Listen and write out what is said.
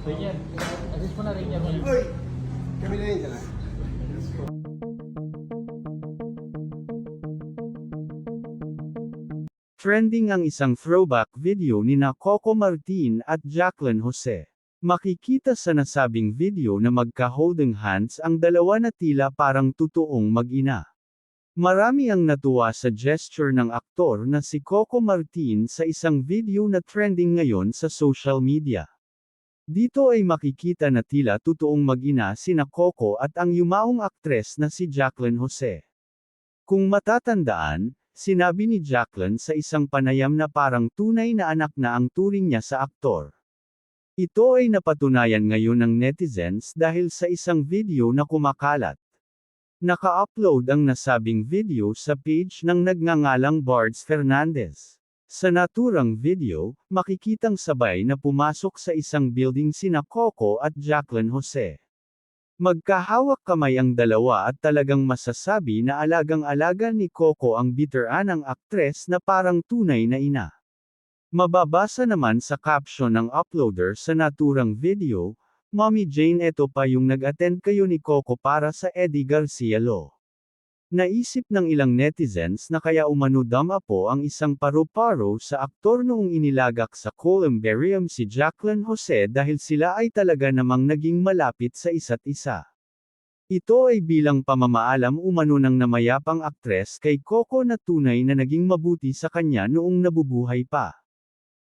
Rainier, assist mo na Rainier mo. Uy! Kami na yun dyan ah. Trending ang isang throwback video ni na Coco Martin at Jacqueline Jose. Makikita sa nasabing video na magka-holding hands ang dalawa na tila parang totoong mag-ina. Marami ang natuwa sa gesture ng aktor na si Coco Martin sa isang video na trending ngayon sa social media. Dito ay makikita na tila totoong mag-ina sina Coco at ang yumaong aktres na si Jacqueline Jose. Kung matatandaan, sinabi ni Jacqueline sa isang panayam na parang tunay na anak na ang turing niya sa aktor. Ito ay napatunayan ngayon ng netizens dahil sa isang video na kumakalat. Naka-upload ang nasabing video sa page ng nagngangalang Bards Fernandez. Sa naturang video, makikitang sabay na pumasok sa isang building sina Coco at Jacqueline Jose. Magkahawak kamay ang dalawa at talagang masasabi na alagang-alaga ni Coco ang biteranang aktres na parang tunay na ina. Mababasa naman sa caption ng uploader sa naturang video, Mommy Jane, eto pa yung nag-attend kayo ni Coco para sa Eddie Garcia Law. Naisip ng ilang netizens na kaya umano damapo ang isang paru-paro sa aktor noong inilagak sa columbarium si Jacqueline Jose dahil sila ay talaga namang naging malapit sa isa't isa. Ito ay bilang pamamaalam umano ng namayapang aktres kay Coco na tunay na naging mabuti sa kanya noong nabubuhay pa.